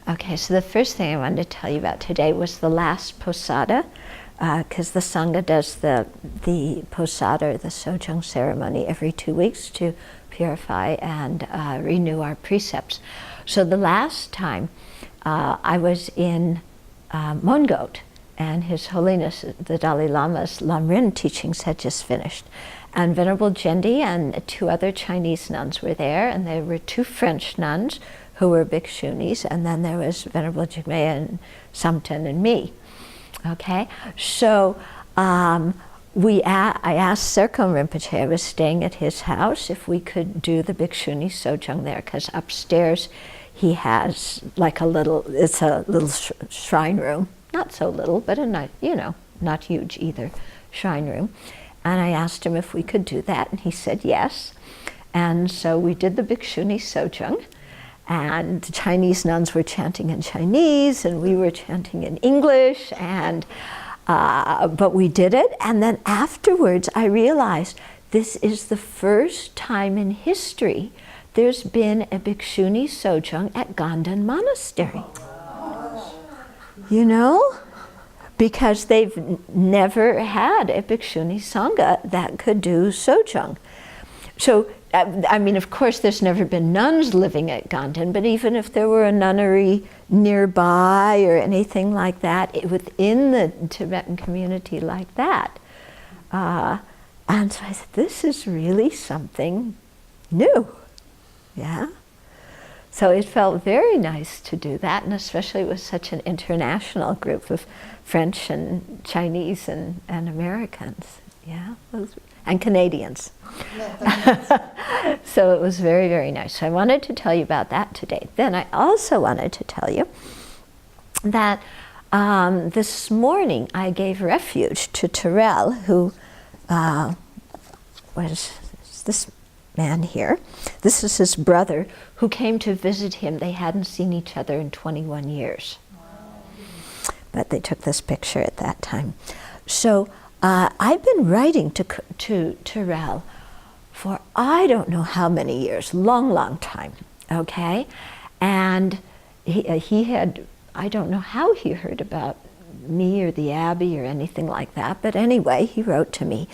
Okay, so the first thing I wanted to tell you about today was the last posada, because the Sangha does the posada, or the Sojong ceremony, every 2 weeks to purify and renew our precepts. So the last time I was in Mongot, and His Holiness the Dalai Lama's Lamrim teachings had just finished. And Venerable Jendi and 2 other Chinese nuns were there, and there were 2 French nuns who were Bhikshunis, and then there was Venerable Jigme and Samten and me. Okay, so I asked Serkon Rinpoche, I was staying at his house, if we could do the Bhikshuni Sojong there, because upstairs he has like a little shrine room, not so little, but not huge either, shrine room. And I asked him if we could do that, and he said yes. And so we did the Bhikshuni Sojong, and the Chinese nuns were chanting in Chinese, and we were chanting in English, and but we did it. And then afterwards, I realized this is the first time in history there's been a Bhikshuni Sojong at Ganden Monastery. You know? Because they've never had a Bhikshuni Sangha that could do Sojong. So, I mean, of course, there's never been nuns living at Ganden, but even if there were a nunnery nearby or anything like that, within the Tibetan community like that. And so I said, this is really something new, yeah? So it felt very nice to do that, and especially with such an international group of French and Chinese and Americans, yeah? And Canadians. So it was very, very nice. So I wanted to tell you about that today. Then I also wanted to tell you that this morning I gave refuge to Terrell, who was this man here. This is his brother who came to visit him. They hadn't seen each other in 21 years. But they took this picture at that time. So I've been writing to Terrell for I don't know how many years, long time, okay? And he had, I don't know how he heard about me or the Abbey or anything like that, but anyway, he wrote to me.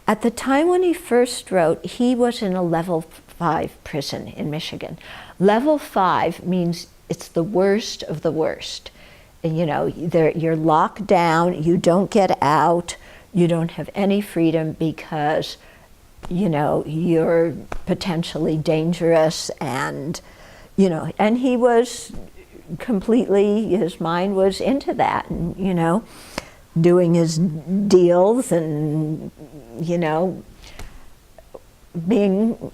At the time when he first wrote, he was in a level 5 prison in Michigan. Level 5 means it's the worst of the worst. You know, you're locked down, you don't get out, you don't have any freedom because, you know, you're potentially dangerous, and, you know, and he was completely, his mind was into that, and, you know, doing his deals and, you know, being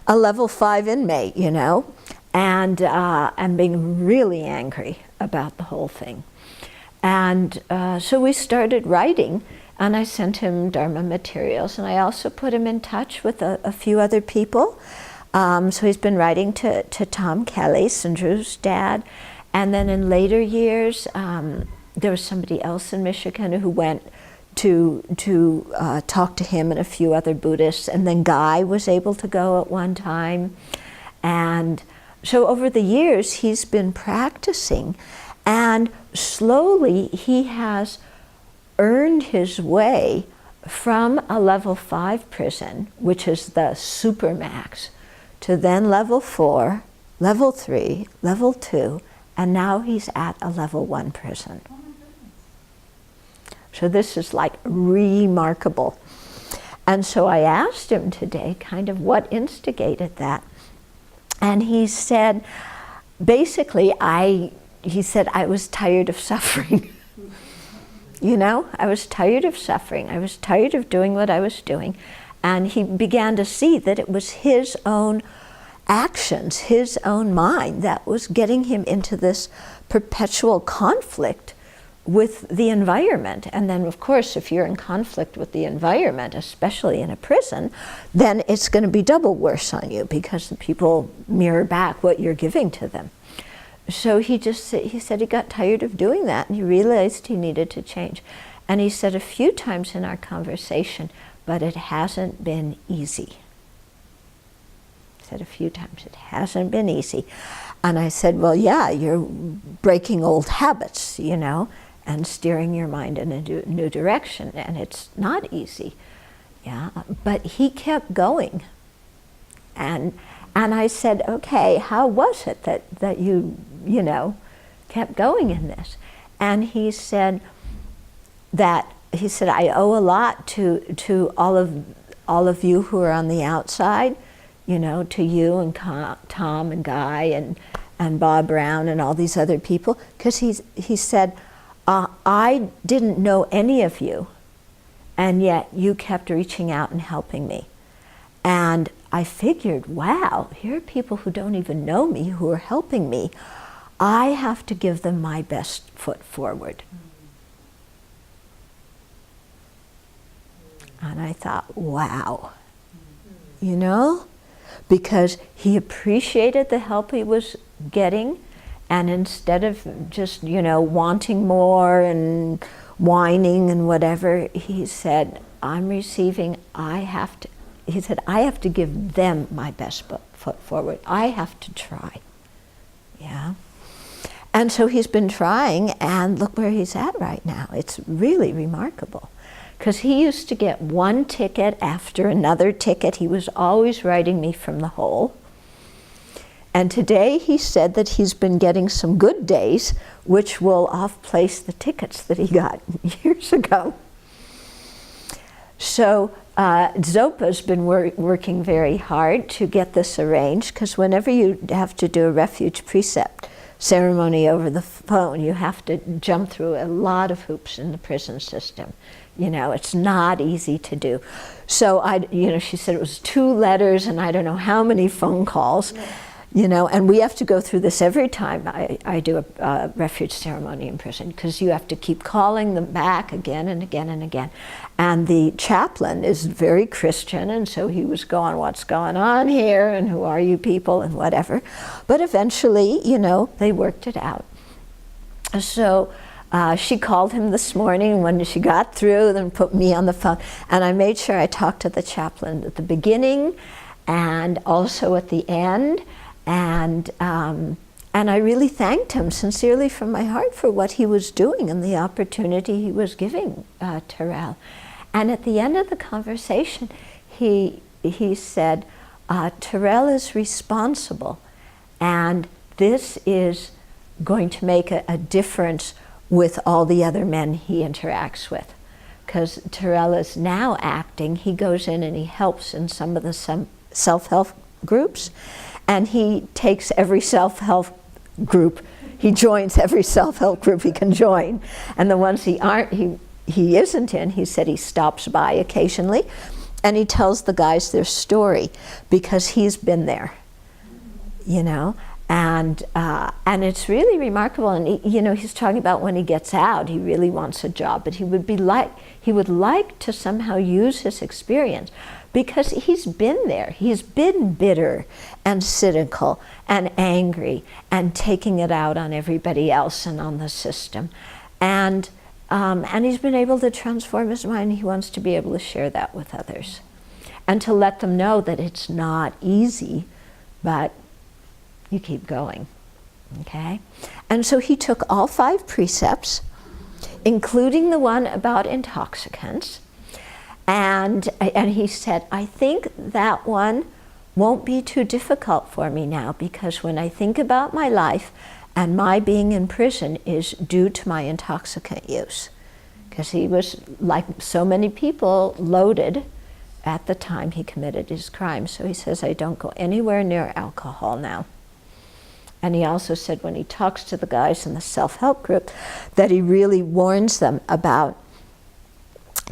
a level 5 inmate, you know, and being really angry about the whole thing. And so we started writing, and I sent him Dharma materials, and I also put him in touch with a few other people. So he's been writing to Tom Kelly, Sandru's dad, and then in later years, there was somebody else in Michigan who went to talk to him and a few other Buddhists, and then Guy was able to go at one time. And so over the years, he's been practicing, and slowly he has earned his way from a level 5 prison, which is the supermax, to then level 4, level 3, level 2, and now he's at a level 1 prison. So this is like remarkable. And so I asked him today kind of what instigated that. And he said, basically, he said, I was tired of suffering. You know, I was tired of suffering. I was tired of doing what I was doing. And he began to see that it was his own actions, his own mind, that was getting him into this perpetual conflict with the environment. And then, of course, if you're in conflict with the environment, especially in a prison, then it's going to be double worse on you, because the people mirror back what you're giving to them. So he said he got tired of doing that, and he realized he needed to change. And he said a few times in our conversation, but it hasn't been easy. said, a few times. It hasn't been easy. And I said, well, yeah, you're breaking old habits, you know, and steering your mind in a new direction, and it's not easy. Yeah, but he kept going. And I said, okay, how was it that you know, kept going in this? And he said, I owe a lot to all of you who are on the outside, you know, to you and Tom and Guy and Bob Brown and all these other people, because he said, I didn't know any of you, and yet you kept reaching out and helping me. And I figured, wow, here are people who don't even know me who are helping me. I have to give them my best foot forward. And I thought, wow, you know, because he appreciated the help he was getting, and instead of just, you know, wanting more and whining and whatever, he said, I'm receiving, he said, I have to give them my best foot forward. I have to try. Yeah. And so he's been trying, and look where he's at right now. It's really remarkable. Because he used to get one ticket after another ticket. He was always writing me from the hole. And today he said that he's been getting some good days, which will off-place the tickets that he got years ago. So Zopa's been working very hard to get this arranged, because whenever you have to do a refuge precept ceremony over the phone, you have to jump through a lot of hoops in the prison system. You know, it's not easy to do. So she said it was 2 letters and I don't know how many phone calls. You know, and we have to go through this every time I do a refuge ceremony in prison, because you have to keep calling them back again and again and again. And the chaplain is very Christian, and so he was going, what's going on here, and who are you people, and whatever. But eventually, you know, they worked it out. So she called him this morning when she got through, then put me on the phone, and I made sure I talked to the chaplain at the beginning and also at the end. And I really thanked him sincerely from my heart for what he was doing and the opportunity he was giving Terrell. And at the end of the conversation, he said, Terrell is responsible, and this is going to make a difference with all the other men he interacts with. Because Terrell is now acting, he goes in and he helps in some of the self-help groups. And he takes every self-help group, he joins every self-help group he can join. And the ones he isn't in, he said he stops by occasionally, and he tells the guys their story, because he's been there, you know. And it's really remarkable. And you know, he's talking about when he gets out, he really wants a job, but he would like to somehow use his experience, because he's been there. He's been bitter and cynical and angry and taking it out on everybody else and on the system. And he's been able to transform his mind. He wants to be able to share that with others and to let them know that it's not easy, but you keep going, okay? And so he took all 5 precepts, including the one about intoxicants, and he said, I think that one won't be too difficult for me now, because when I think about my life, and my being in prison is due to my intoxicant use. Because he was, like so many people, loaded at the time he committed his crime. So he says, I don't go anywhere near alcohol now. And he also said when he talks to the guys in the self-help group that he really warns them about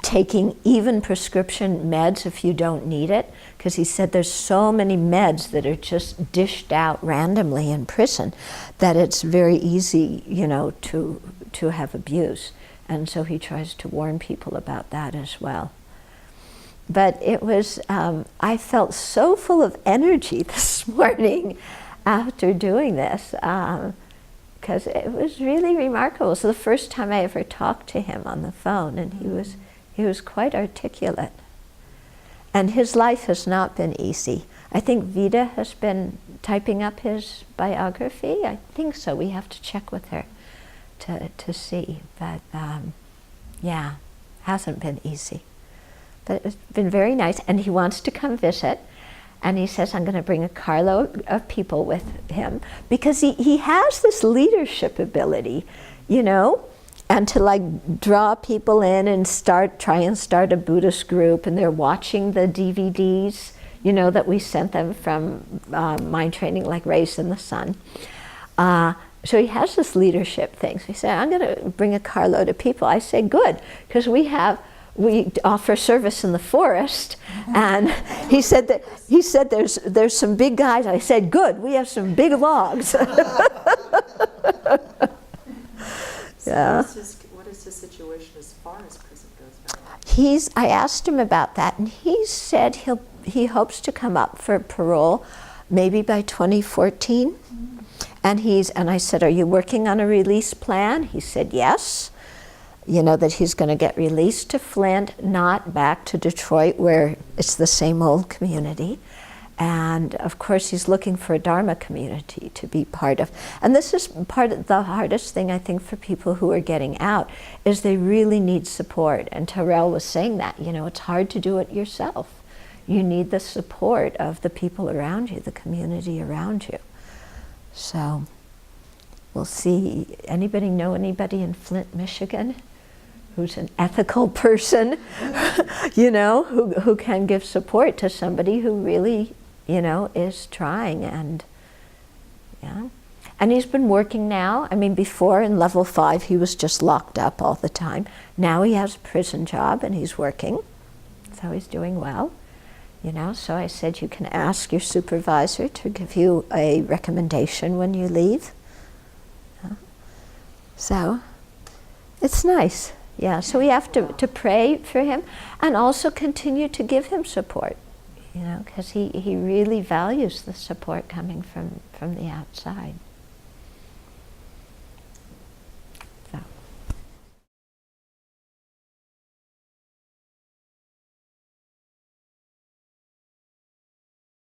taking even prescription meds if you don't need it, because he said there's so many meds that are just dished out randomly in prison that it's very easy, you know, to have abuse. And so he tries to warn people about that as well. But it was, I felt so full of energy this morning after doing this, because it was really remarkable. It was the first time I ever talked to him on the phone, and he was quite articulate. And his life has not been easy. I think Vida has been typing up his biography. I think so. We have to check with her to see. But yeah, hasn't been easy. But it's been very nice. And he wants to come visit. And he says, I'm going to bring a carload of people with him, because he has this leadership ability, you know, and to like draw people in and try and start a Buddhist group, and they're watching the DVDs, you know, that we sent them from Mind Training, like Raised in the Sun. So he has this leadership thing. So he said, I'm going to bring a carload of people. I say, good, because we offer service in the forest, and he said there's some big guys. I said, good, we have some big logs. Yeah. What is his situation as far as prison goes? I asked him about that, and he said he hopes to come up for parole maybe by 2014. Mm-hmm. And I said, are you working on a release plan? He said yes. You know, that he's going to get released to Flint, not back to Detroit, where it's the same old community. And of course, he's looking for a Dharma community to be part of. And this is part of the hardest thing, I think, for people who are getting out, is they really need support. And Terrell was saying that, you know, it's hard to do it yourself. You need the support of the people around you, the community around you. So we'll see. Anybody know anybody in Flint, Michigan, who's an ethical person, you know, who can give support to somebody who really, you know, is trying? And yeah. And he's been working now. I mean, before in level 5, he was just locked up all the time. Now he has a prison job and he's working. So he's doing well, you know. So I said, you can ask your supervisor to give you a recommendation when you leave. So it's nice. Yeah, so we have to pray for him and also continue to give him support, you know, because he really values the support coming from the outside.